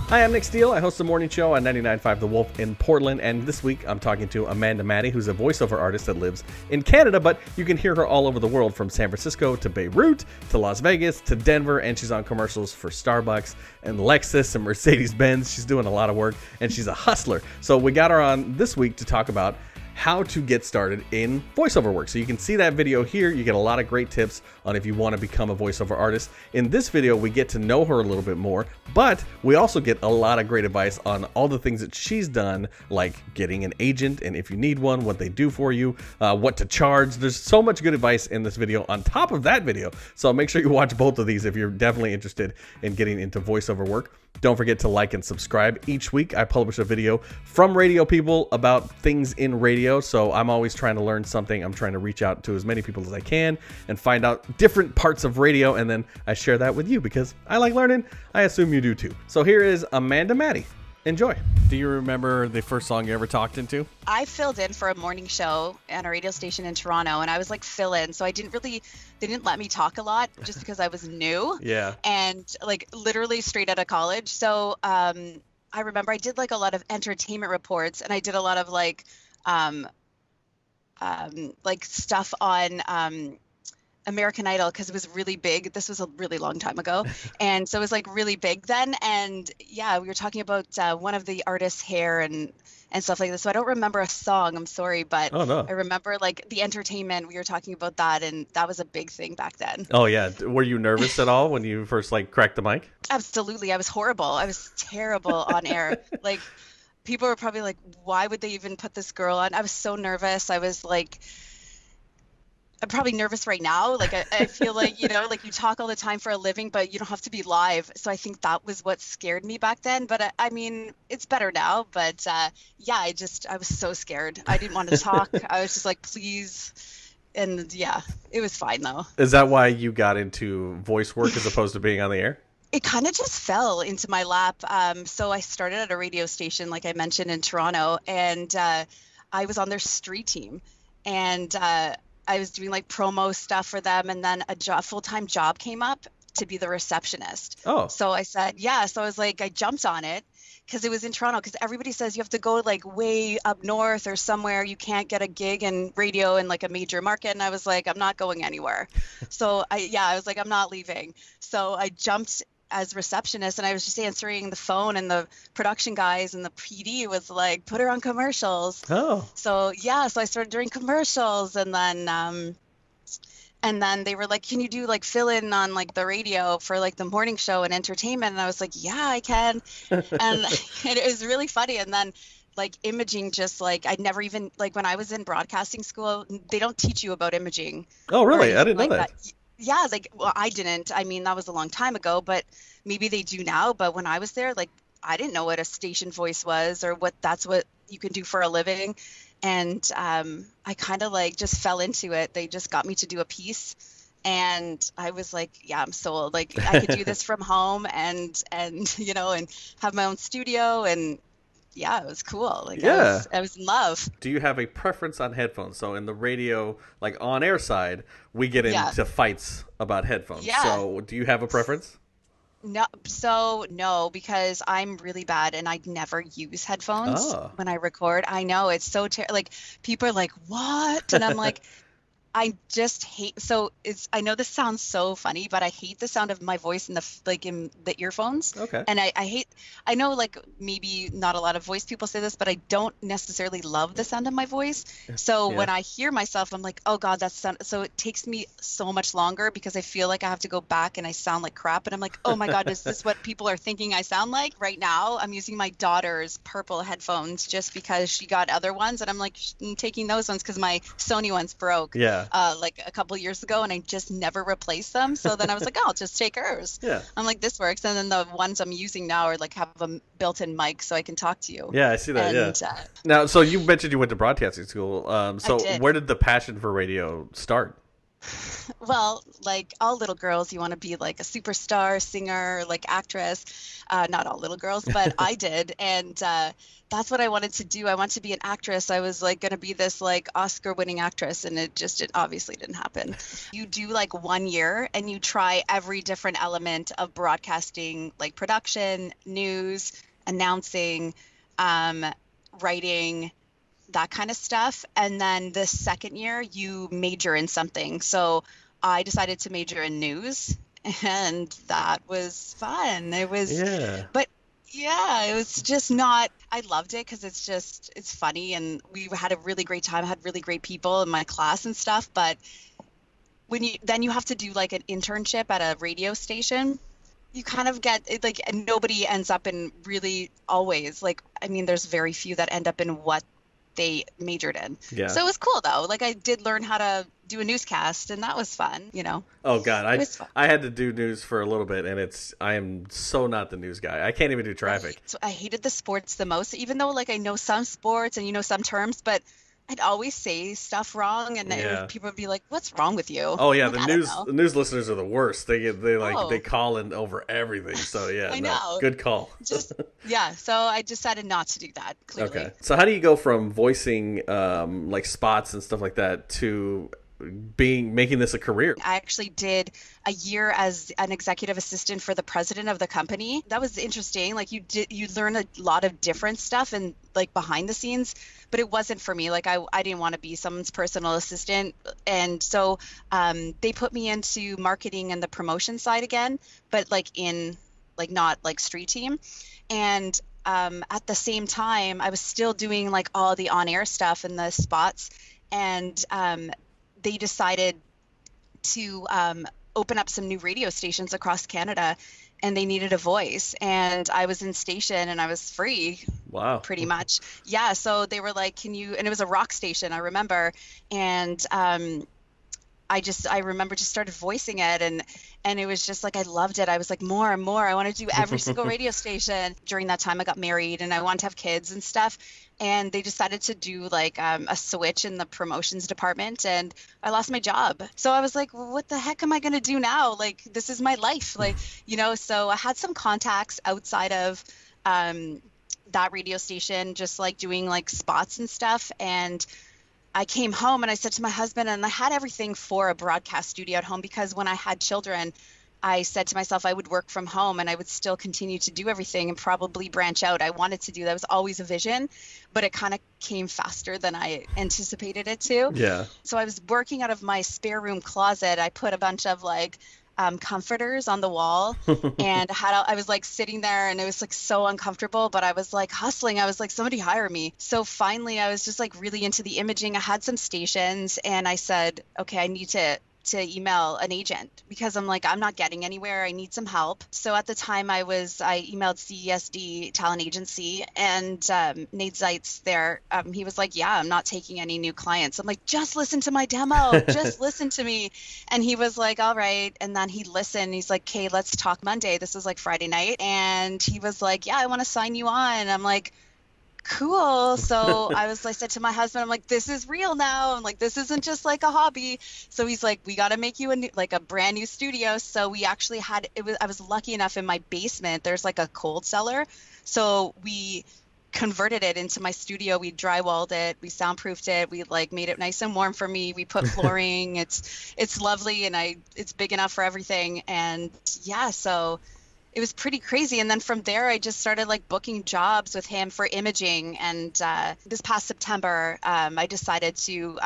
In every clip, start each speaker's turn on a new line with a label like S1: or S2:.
S1: Hi, I'm Nick Steele. I host the morning show on 99.5 The Wolf in Portland, and this week I'm talking to Madi, who's a voiceover artist that lives in Canada, but you can hear her all over the world, from San Francisco to Beirut to Las Vegas to Denver, and she's on commercials for Starbucks and Lexus and Mercedes-Benz. She's doing a lot of work, and she's a hustler. So we got her on this week to talk about how to get started in voiceover work. So you can see that video here. You get a lot of great tips on if you want to become a voiceover artist. In this video, we get to know her a little bit more, but we also get a lot of great advice on all the things that she's done, like getting an agent, and if you need one, what they do for you, what to charge. There's so much good advice in this video on top of that video. So make sure you watch both of these if you're definitely interested in getting into voiceover work. Don't forget to like and subscribe. Each week I publish a video from radio people about things in radio. So I'm always trying to learn something. I'm trying to reach out to as many people as I can and find out different parts of radio. And then I share that with you because I like learning. I assume you do too. So here is Madi. Enjoy. Do you remember the first song you ever talked into?
S2: I filled in for a morning show on a radio station in Toronto, and I was like fill-in, so they didn't let me talk a lot just because I was new.
S1: Yeah.
S2: And like literally straight out of college. So I remember I did like a lot of entertainment reports, and I did a lot of like stuff on American Idol, because it was really big. This was a really long time ago. And so it was like really big then. And yeah, we were talking about one of the artists' hair and stuff like this. So I don't remember a song, I'm sorry, but
S1: Oh, no.
S2: I remember like the entertainment, we were talking about that, and that was a big thing back then.
S1: Oh yeah. Were you nervous at all when you first cracked the mic?
S2: Absolutely. I was horrible. I was terrible on air. Like, people were probably like, why would they even put this girl on? I was so nervous. I was like, I'm probably nervous right now. Like, I feel like, like you talk all the time for a living, but you don't have to be live. So I think that was what scared me back then. But I mean, it's better now. But yeah, I was so scared. I didn't want to talk. I was just like, please. And yeah, it was fine though.
S1: Is that why you got into voice work as opposed to being on the air?
S2: It kind of just fell into my lap. So I started at a radio station, like I mentioned, in Toronto, and I was on their street team. And I was doing like promo stuff for them, and then a full-time job came up to be the receptionist.
S1: Oh.
S2: So I said, yeah. So I was like, I jumped on it because it was in Toronto, because everybody says you have to go like way up north or somewhere. You can't get a gig in radio in like a major market. And I was like, I'm not going anywhere. So I was like, I'm not leaving. So I jumped as receptionist, and I was just answering the phone, and the production guys and the PD was like, put her on commercials.
S1: Oh.
S2: So yeah, so I started doing commercials, and then they were like, can you do like fill in on like the radio for like the morning show and entertainment? And I was like, yeah, I can. and it was really funny. And then like imaging, just like I'd never even, like when I was in broadcasting school, they don't teach you about imaging.
S1: Oh, really? I didn't know that.
S2: Yeah, like, well, I didn't. I mean, that was a long time ago, but maybe they do now. But when I was there, like, I didn't know what a station voice was, or that's what you can do for a living. And I kind of like just fell into it. They just got me to do a piece, and I was like, yeah, I'm sold. Like, I could do this from home and and have my own studio, and yeah, it was cool. Like,
S1: yeah.
S2: I was in love.
S1: Do you have a preference on headphones? So in the radio, like on air side, we get into fights about headphones.
S2: Yeah.
S1: So do you have a preference?
S2: No, because I'm really bad, and I never use headphones when I record. I know it's so like people are like, what? And I'm like, I just hate. So I know this sounds so funny, but I hate the sound of my voice in the earphones.
S1: Okay.
S2: And I know like maybe not a lot of voice people say this, but I don't necessarily love the sound of my voice. So when I hear myself, I'm like, oh God, that's sound. So it takes me so much longer, because I feel like I have to go back and I sound like crap. And I'm like, oh my God, is this what people are thinking I sound like? Right now, I'm using my daughter's purple headphones just because she got other ones. And I'm like, I'm taking those ones because my Sony ones broke.
S1: Yeah.
S2: Like a couple of years ago, and I just never replaced them. So then I was like, oh, I'll just take hers.
S1: Yeah.
S2: I'm like, this works. And then the ones I'm using now are like have a built-in mic, so I can talk to you.
S1: Yeah, I see that.
S2: And,
S1: yeah. Now, so you mentioned you went to broadcasting school. So
S2: I did.
S1: where did the passion for radio start?
S2: Well, like all little girls, you want to be like a superstar, singer, like actress. Not all little girls, but I did. And that's what I wanted to do. I wanted to be an actress. I was like going to be this like Oscar-winning actress, and it obviously didn't happen. You do like 1 year and you try every different element of broadcasting, like production, news, announcing, um, writing, that kind of stuff. And then the second year, you major in something. So I decided to major in news, and that was fun. It was,
S1: Yeah.
S2: but yeah, it was just not, I loved it because it's funny. And we had a really great time, had really great people in my class and stuff. But then you have to do like an internship at a radio station. You kind of get it, like, and nobody ends up in really always like, I mean, there's very few that end up in what they majored in.
S1: Yeah.
S2: So it was cool though. Like I did learn how to do a newscast, and that was fun, you know.
S1: Oh God,
S2: It was fun.
S1: I had to do news for a little bit, and I am so not the news guy. I can't even do traffic.
S2: So I hated the sports the most, even though like I know some sports and you know some terms, but I'd always say stuff wrong, and
S1: Yeah.
S2: people would be like, "What's wrong with you?"
S1: Oh yeah,
S2: I'm like, "I don't know."
S1: the news listeners are the worst. They
S2: Oh.
S1: they call in over everything. So yeah,
S2: I
S1: no,
S2: know.
S1: good call.
S2: Just yeah. So I decided not to do that. Clearly.
S1: Okay. So how do you go from voicing like spots and stuff like that to making this a career?
S2: I actually did a year as an executive assistant for the president of the company. That was interesting. Like you learn a lot of different stuff and like behind the scenes, but it wasn't for me. Like I didn't want to be someone's personal assistant. And so they put me into marketing and the promotion side again, but like in like not like street team. And at the same time, I was still doing like all the on-air stuff and the spots. And they decided to open up some new radio stations across Canada, and they needed a voice. And I was in station and I was free.
S1: Wow.
S2: Pretty much. Yeah. So they were like, can you, and it was a rock station, I remember. And I remember just started voicing it, and it was just like I loved it. I was like more and more. I want to do every single radio station. During that time I got married and I wanted to have kids and stuff. And they decided to do like a switch in the promotions department, and I lost my job. So I was like, well, what the heck am I going to do now? Like, this is my life. Like, you know, so I had some contacts outside of that radio station, just like doing like spots and stuff. And I came home and I said to my husband, and I had everything for a broadcast studio at home, because when I had children, I said to myself I would work from home and I would still continue to do everything and probably branch out. I wanted to do that. It was always a vision, but it kind of came faster than I anticipated it to.
S1: Yeah.
S2: So I was working out of my spare room closet. I put a bunch of like comforters on the wall, and I was like sitting there, and it was like so uncomfortable, but I was like hustling. I was like, somebody hire me. So finally I was just like really into the imaging. I had some stations, and I said, okay, I need to email an agent, because I'm like, I'm not getting anywhere. I need some help. So at the time I emailed CESD Talent Agency, and Nate Zeitz there, he was like, yeah, I'm not taking any new clients. I'm like, just listen to my demo. Just listen to me. And he was like, all right. And then he listened. He's like, okay, let's talk Monday. This was like Friday night. And he was like, yeah, I want to sign you on. And I'm like, cool. So I said to my husband, I'm like, this is real now. I'm like, this isn't just like a hobby. So he's like, we got to make you a brand new studio. So we actually I was lucky enough, in my basement, there's like a cold cellar. So we converted it into my studio. We drywalled it, we soundproofed it, we like made it nice and warm for me. We put flooring. It's lovely, and it's big enough for everything. And yeah, so it was pretty crazy. And then from there, I just started like booking jobs with him for imaging. And this past September, I decided to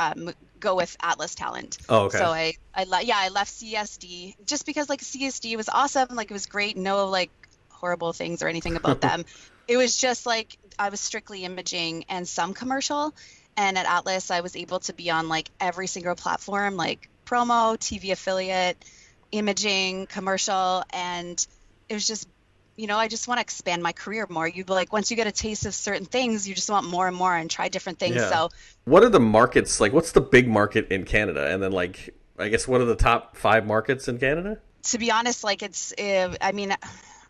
S2: go with Atlas Talent.
S1: Oh, okay.
S2: So I left CSD just because like CSD was awesome. Like it was great. No like horrible things or anything about them. It was just like I was strictly imaging and some commercial. And at Atlas, I was able to be on like every single platform, like promo, TV affiliate, imaging, commercial, and it was just, you know, I just want to expand my career more. You like, once you get a taste of certain things, you just want more and more and try different things.
S1: Yeah.
S2: So
S1: what are the markets, like what's the big market in Canada? And then like, I guess, what are the top 5 markets in Canada?
S2: To be honest, like I mean,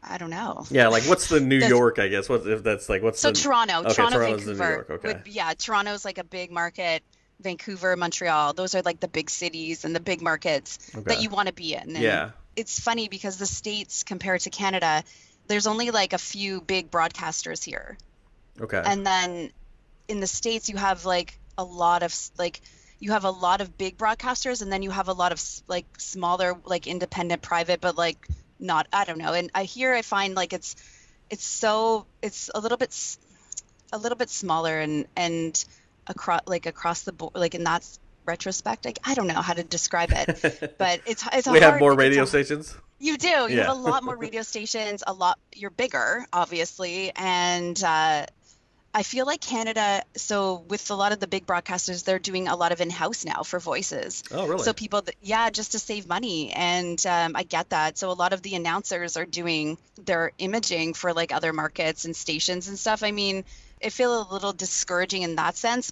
S2: I don't know.
S1: Yeah, like what's the New York, I guess? What if that's like, what's
S2: so
S1: the...
S2: Toronto,
S1: Okay,
S2: Toronto,
S1: Toronto's the New
S2: Vancouver.
S1: York, okay.
S2: Yeah, Toronto's like a big market. Vancouver, Montreal. Those are like the big cities and the big markets that
S1: Okay.
S2: you want to be in. And
S1: Yeah.
S2: it's funny because the States compared to Canada, there's only like a few big broadcasters here.
S1: Okay.
S2: And then in the States, you have like a lot of you have a lot of big broadcasters, and then you have a lot of like smaller, like independent, private, but like not, I don't know. And I find like it's a little bit smaller and across the board, like in that retrospect, like I don't know how to describe it, but it's a
S1: We have
S2: hard,
S1: more
S2: like,
S1: radio stations.
S2: you do. You have
S1: Yeah.
S2: a lot more radio stations, you're bigger, obviously. And I feel like Canada, so with a lot of the big broadcasters, they're doing a lot of in-house now for voices.
S1: Oh, really?
S2: So people, yeah, just to save money. And I get that. So a lot of the announcers are doing their imaging for like other markets and stations and stuff. I mean, it feels a little discouraging in that sense,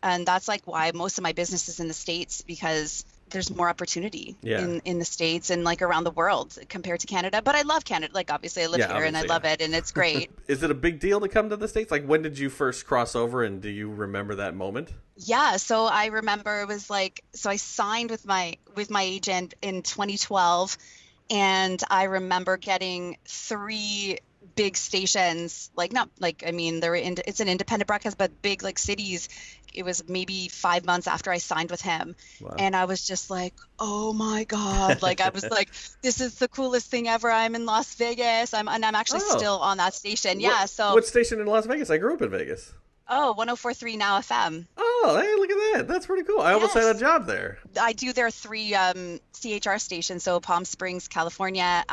S2: and that's like why most of my business is in the States, because there's more opportunity
S1: Yeah.
S2: in the States and like around the world compared to Canada. But I love Canada. Like obviously I live
S1: Yeah,
S2: here and I
S1: obviously,
S2: love
S1: yeah.
S2: it and it's great.
S1: Is it a big deal to come to the States? Like, when did you first cross over, and do you remember that moment?
S2: Yeah, so I remember it was like, so I signed with my agent in 2012, and I remember getting three big stations, like not like, I mean, it's an independent broadcast, but big like cities. It was maybe 5 months after I signed with him.
S1: Wow.
S2: And I was just like, oh my God. Like I was like, this is the coolest thing ever. I'm in Las Vegas. And I'm actually
S1: Oh.
S2: still on that station. Yeah. So,
S1: What station in Las Vegas? I grew up in Vegas.
S2: 1043 Now FM.
S1: Oh, hey, look at that. That's pretty cool. I almost had a
S2: Yes.
S1: job there.
S2: I do their three CHR stations, so Palm Springs, California,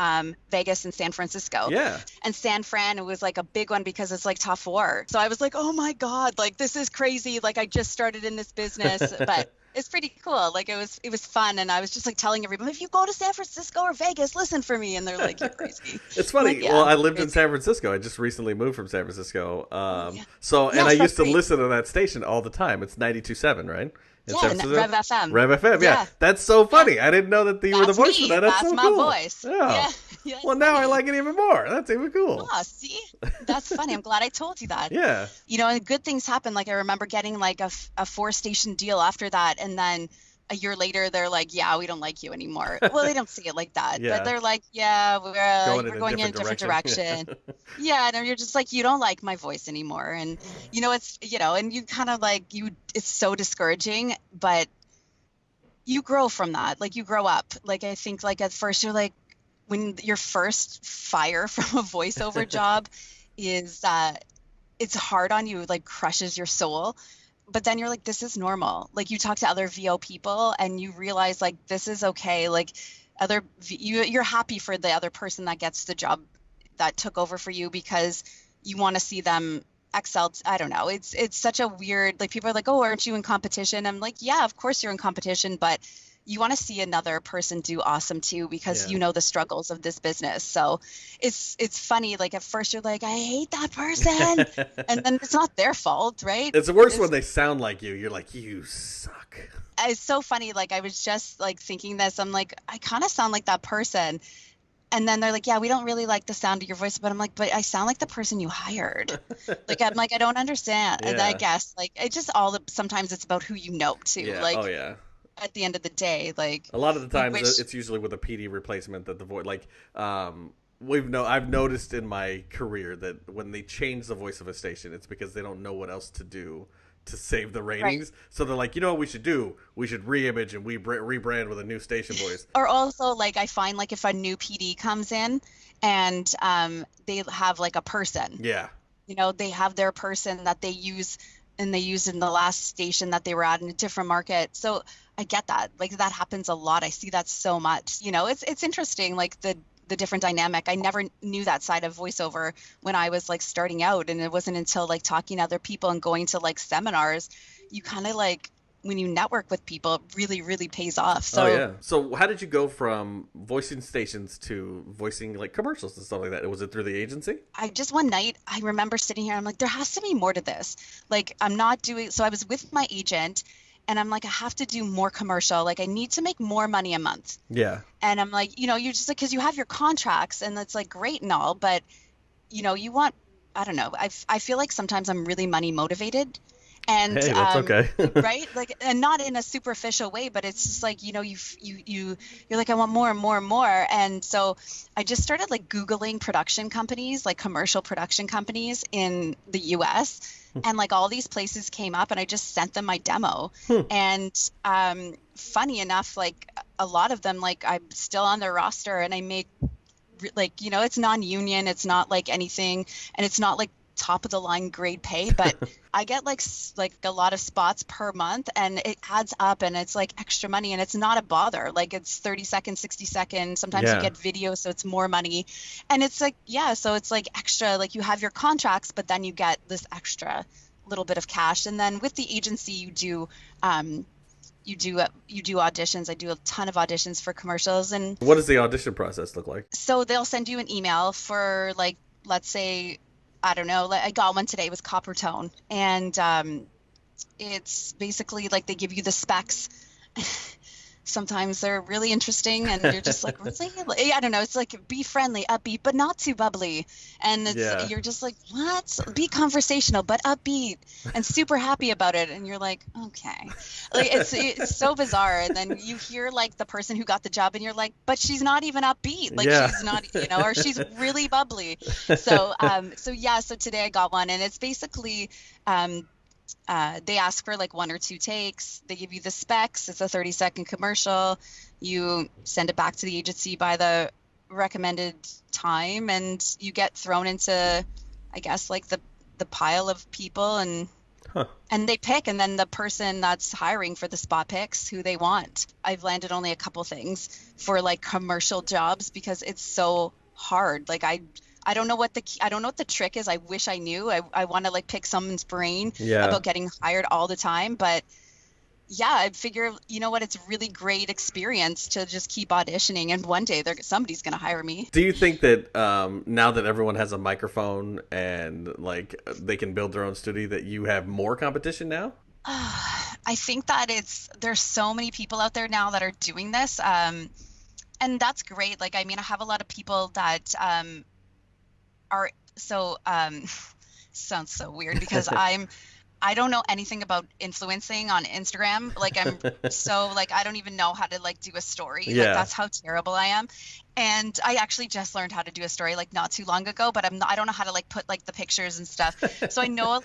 S2: Vegas, and San Francisco.
S1: Yeah.
S2: And San Fran, it was like a big one because it's like top four. So I was like, oh my God, like this is crazy. Like I just started in this business, but it's pretty cool. Like it was fun, and I was just like telling everybody, if you go to San Francisco or Vegas, listen for me. And they're like, you're crazy.
S1: It's funny.
S2: Like, yeah,
S1: Well, I lived in
S2: crazy.
S1: San Francisco. I just recently moved from San Francisco.
S2: Yeah.
S1: So, and
S2: Yes,
S1: I used
S2: that's
S1: to
S2: great.
S1: listen to that station all the time. It's 92.7, right? In
S2: Yeah,
S1: San
S2: and
S1: Francisco?
S2: Rev FM.
S1: Rev FM, yeah.
S2: Yeah.
S1: That's so funny. I didn't know that you were the
S2: That's
S1: voice
S2: me.
S1: for that. That's
S2: That's
S1: so
S2: my
S1: cool.
S2: voice.
S1: Yeah.
S2: Yeah. Yeah,
S1: Well, now I like it even more. That's even cool.
S2: Ah, see? That's funny. I'm glad I told you that.
S1: Yeah.
S2: You know, and good things happen. Like I remember getting like a 4-station deal after that, and then a year later they're like, yeah, we don't like you anymore. Well, they don't say it like that,
S1: Yeah.
S2: but they're like, yeah, we're going in a different direction. Yeah, and you're just like, you don't like my voice anymore. And it's and you kind of like, it's so discouraging, but you grow from that. Like you grow up. Like I think like at first you're like, when your first fire from a voiceover job is it's hard on you, like crushes your soul. But then you're like, this is normal. Like you talk to other VO people and you realize like this is okay. Like you're happy for the other person that gets the job that took over for you, because you want to see them excel. I don't know. It's such a weird, like people are like, oh, aren't you in competition? I'm like, yeah, of course you're in competition, but you want to see another person do awesome too, because
S1: Yeah.
S2: you know the struggles of this business. So it's funny. Like at first you're like, I hate that person, and then it's not their fault, right?
S1: It's worse when they sound like you. You're like, you suck.
S2: It's so funny. Like I was just like thinking this. I'm like, I kind of sound like that person. And then they're like, yeah, we don't really like the sound of your voice. But I'm like, but I sound like the person you hired. Like, I'm like, I don't understand. And I
S1: Yeah.
S2: guess like it just sometimes it's about who you know too.
S1: Yeah.
S2: Like
S1: Oh, yeah.
S2: at the end of the day, like
S1: A lot of the times
S2: wish-
S1: it's usually with a PD replacement that the voice, like, I've noticed in my career that when they change the voice of a station, it's because they don't know what else to do to save the ratings. So they're like, you know what we should do? We should re-image and we rebrand with a new station voice.
S2: Or also like I find like if a new PD comes in and they have like a person,
S1: Yeah.
S2: they have their person that they use, and they used in the last station that they were at in a different market. So I get that. Like that happens a lot. I see that so much. It's interesting, like the different dynamic. I never knew that side of voiceover when I was like starting out, and it wasn't until like talking to other people and going to like seminars, you kind of like, when you network with people, it really, really pays off. So
S1: Oh, yeah. So how did you go from voicing stations to voicing like commercials and stuff like that? Was it through the agency?
S2: I just one night, I remember sitting here, I'm like, there has to be more to this. Like I'm not doing, so I was with my agent and I'm like, I have to do more commercial. Like I need to make more money a month.
S1: Yeah.
S2: And I'm like, you're just like, cause you have your contracts and that's like great and all, but you want, I don't know. I feel like sometimes I'm really money motivated. And
S1: Hey, that's okay.
S2: right, like, and not in a superficial way, but it's just like, you're like, I want more and more and more. And so I just started like Googling production companies, like commercial production companies in the US, and like all these places came up, and I just sent them my demo. And funny enough, like a lot of them, like I'm still on their roster, and I make like, it's non-union, it's not like anything, and it's not like top of the line grade pay, but I get like a lot of spots per month, and it adds up, and it's like extra money, and it's not a bother. Like it's 30 seconds, 60 seconds. Sometimes you
S1: Yeah.
S2: get video, so it's more money. And it's like, yeah, so it's like extra, like you have your contracts, but then you get this extra little bit of cash. And then with the agency, you do auditions. I do a ton of auditions for commercials. And
S1: What does the audition process look like?
S2: so they'll send you an email for, like, let's say, I don't know, like I got one today, it was copper tone. And it's basically like they give you the specs. Sometimes they're really interesting, and you're just like, really? Like, I don't know. It's like, be friendly, upbeat, but not too bubbly. And
S1: Yeah.
S2: you're just like, what? Be conversational, but upbeat and super happy about it. And you're like, okay. Like it's so bizarre. And then you hear like the person who got the job, and you're like, but she's not even upbeat. Like
S1: Yeah.
S2: she's not, or she's really bubbly. So yeah. So today I got one, and it's basically. They ask for like one or two takes. They give you the specs. It's a 30-second commercial. You send it back to the agency by the recommended time, and you get thrown into, I guess, like the pile of people, and they pick, and then the person that's hiring for the spot picks who they want. I've landed only a couple things for like commercial jobs because it's so hard. Like I don't know what the trick is. I wish I knew. I want to like pick someone's brain
S1: Yeah.
S2: about getting hired all the time. But yeah, I figure, you know what, it's a really great experience to just keep auditioning, and one day somebody's going to hire me.
S1: Do you think that now that everyone has a microphone and like they can build their own studio, that you have more competition now?
S2: I think that there's so many people out there now that are doing this. And that's great. Like, I mean, I have a lot of people that are so sounds so weird because I don't know anything about influencing on Instagram. Like I'm so like I don't even know how to like do a story.
S1: Yeah.
S2: Like that's how terrible I am. And I actually just learned how to do a story like not too long ago, but I don't know how to like put like the pictures and stuff. So I know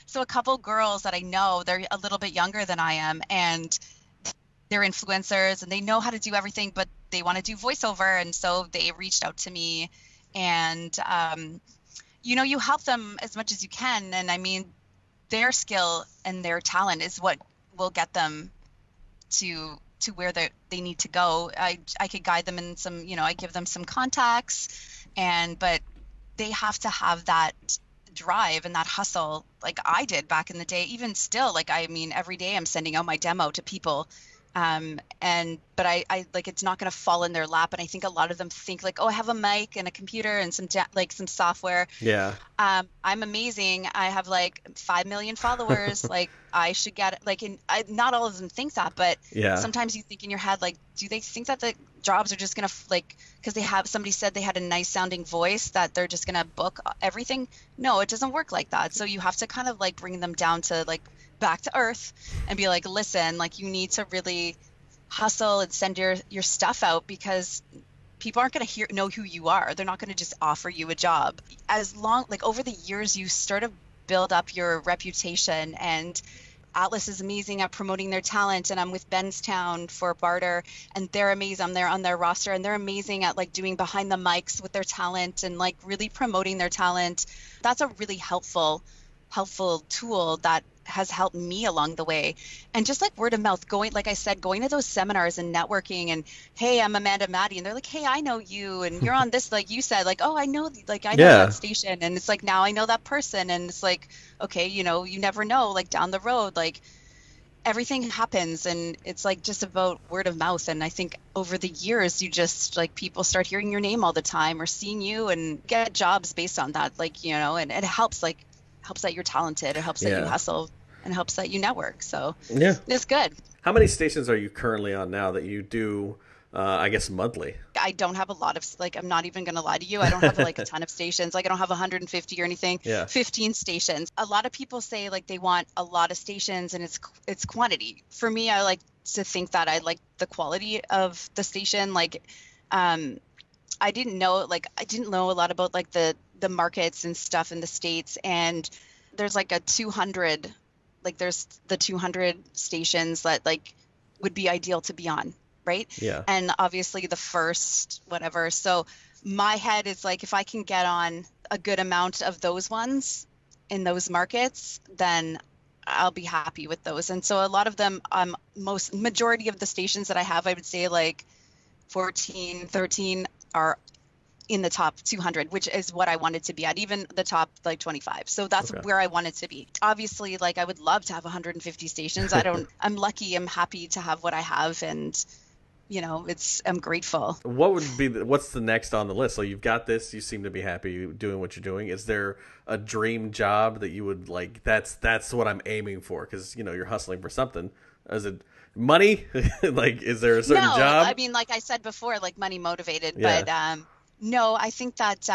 S2: so a couple girls that I know, they're a little bit younger than I am, and they're influencers and they know how to do everything, but they want to do voiceover, and so they reached out to me. And you help them as much as you can, and I mean their skill and their talent is what will get them to where they need to go. I could guide them in some, I give them some contacts, but they have to have that drive and that hustle like I did back in the day. Even still, like, I mean, every day I'm sending out my demo to people. But I like, it's not going to fall in their lap. And I think a lot of them think like, oh, I have a mic and a computer and some software.
S1: Yeah.
S2: I'm amazing. I have like 5 million followers. Like I should get it. Like, not all of them think that, but
S1: Yeah.
S2: sometimes you think in your head, like, do they think that the jobs are just going to like, because somebody said they had a nice sounding voice that they're just going to book everything? No, it doesn't work like that. So you have to kind of like bring them down to like back to earth and be like, listen, like you need to really hustle and send your stuff out, because people aren't going to know who you are. They're not going to just offer you a job. As long, like over the years, you sort of build up your reputation, and Atlas is amazing at promoting their talent, and I'm with Benstown for Barter, and they're amazing. I'm there on their roster, and they're amazing at like doing behind the mics with their talent and like really promoting their talent. That's a really helpful tool that has helped me along the way. And just like word of mouth, going to those seminars and networking, and hey, I'm Madi, and they're like, hey, I know you, and you're on this, like you said, like, oh, I know that station, and it's like, now I know that person, and it's like, okay, you never know, like down the road, like everything happens, and it's like just about word of mouth. And I think over the years, you just like people start hearing your name all the time or seeing you and get jobs based on that, like, and it helps that you're talented. It helps that you hustle, and helps that you network. So
S1: Yeah.
S2: it's good.
S1: How many stations are you currently on now that you do I guess monthly.
S2: I don't have a lot of, like, I'm not even going to lie to you. I don't have like a ton of stations. Like, I don't have 150 or anything.
S1: Yeah.
S2: 15 stations. A lot of people say like they want a lot of stations and it's quantity. For me, I like to think that I like the quality of the station. Like, I didn't know a lot about like the markets and stuff in the States. And there's like a 200, like there's the 200 stations that like would be ideal to be on. Right.
S1: Yeah.
S2: And obviously the first whatever. So my head is like, if I can get on a good amount of those ones in those markets, then I'll be happy with those. And so a lot of them, majority of the stations that I have, I would say like 14, 13 are in the top 200, which is what I wanted to be at, even the top like 25. So that's where I wanted to be. Obviously, like I would love to have 150 stations. I'm lucky. I'm happy to have what I have. And you know, I'm grateful.
S1: What's the next on the list? So you've got this, you seem to be happy doing what you're doing. Is there a dream job that you would like, that's what I'm aiming for? Cause you know, you're hustling for something. Is it money? Like, is there a certain job?
S2: I mean, like I said before, like money motivated, but, no, I think that,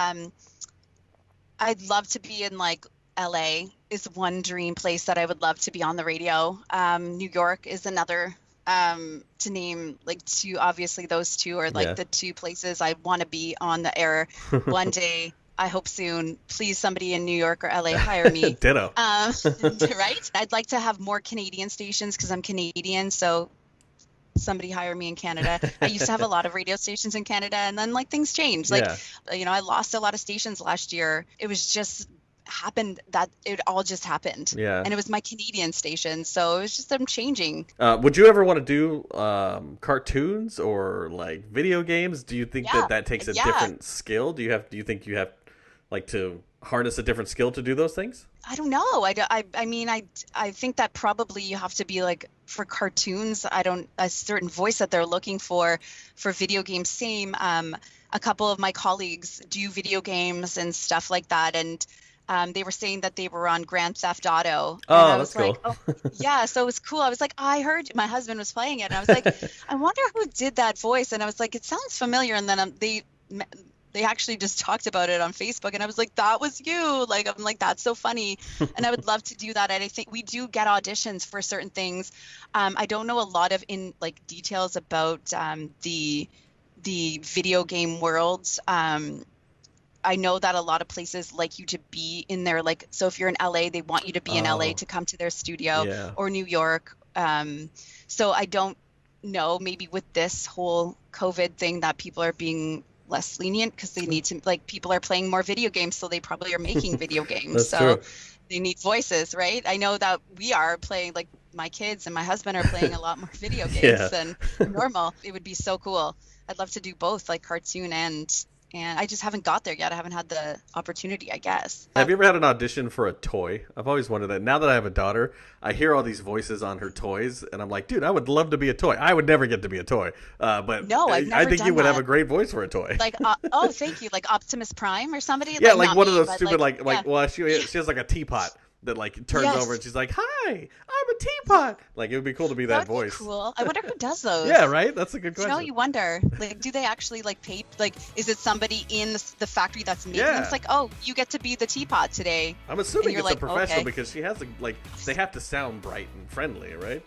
S2: I'd love to be in like LA is one dream place that I would love to be on the radio. New York is another, to name like two. Obviously those two are like the two places I want to be on the air one day. I hope soon. Please, somebody in New York or LA hire me.
S1: Ditto.
S2: Right? I'd like to have more Canadian stations because I'm Canadian, so somebody hire me in Canada. I used to have a lot of radio stations in Canada, and then like things changed. Like, you know, I lost a lot of stations last year. It was just happened that it all just happened.
S1: Yeah.
S2: And it was my Canadian station, so it was just them changing.
S1: Would you ever want to do cartoons or like video games? Do you think that takes a different skill? Do you think you have like to harness a different skill to do those things?
S2: I don't know. I mean, I think that probably you have to be like, for cartoons, a certain voice that they're looking for video games. Same. A couple of my colleagues do video games and stuff like that. And they were saying that they were on Grand Theft Auto. And I was
S1: that's
S2: like,
S1: cool.
S2: oh, yeah, so it was cool. I was like, I heard my husband was playing it. And I was like, I wonder who did that voice. And I was like, it sounds familiar. And then they actually just talked about it on Facebook. And I was like, that was you. Like, I'm like, that's so funny. And I would love to do that. And I think we do get auditions for certain things. I don't know a lot of details about the video game worlds. I know that a lot of places like you to be in there. Like, so if you're in LA, they want you to be in LA to come to their studio, or New York. So I don't know, maybe with this whole COVID thing that people are being less lenient because they need to, like, people are playing more video games, so they probably are making video games. So true. They need voices, right? I know that we are playing, like my kids and my husband are playing a lot more video games than normal. It would be so cool. I'd love to do both, like cartoon and I just haven't got there yet. I haven't had the opportunity, I guess.
S1: Have you ever had an audition for a toy? I've always wondered that. Now that I have a daughter, I hear all these voices on her toys, and I'm like, dude, I would love to be a toy. I would never get to be a toy. But
S2: no, I've never
S1: I think
S2: done
S1: you would
S2: that.
S1: have a great voice for a toy.
S2: Like, oh, thank you. Like Optimus Prime or somebody?
S1: Yeah, like one
S2: me,
S1: of those stupid, well, she has like a teapot that like turns over and she's like, hi, I'm a teapot. Like, it would be cool to be that voice.
S2: Be cool. I wonder who does those.
S1: Yeah, right? That's a good question.
S2: You know, you wonder, like, do they actually like pay, like, is it somebody in the factory that's making them? It's like, oh, you get to be the teapot today.
S1: I'm assuming it's like, a professional because she has like, they have to sound bright and friendly, right?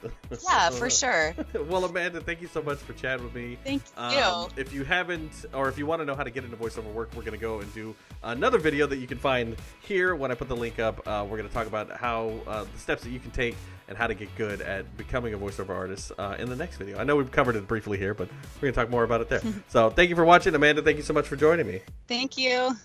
S2: Yeah, for sure.
S1: Well, Amanda, thank you so much for chatting with me.
S2: Thank you.
S1: If you haven't, or if you want to know how to get into voiceover work, we're going to go and do another video that you can find here when I put the link up. We're going to talk about how the steps that you can take and how to get good at becoming a voiceover artist in the next video. I know we've covered it briefly here, but we're going to talk more about it there. So thank you for watching. Amanda, thank you so much for joining me.
S2: Thank you.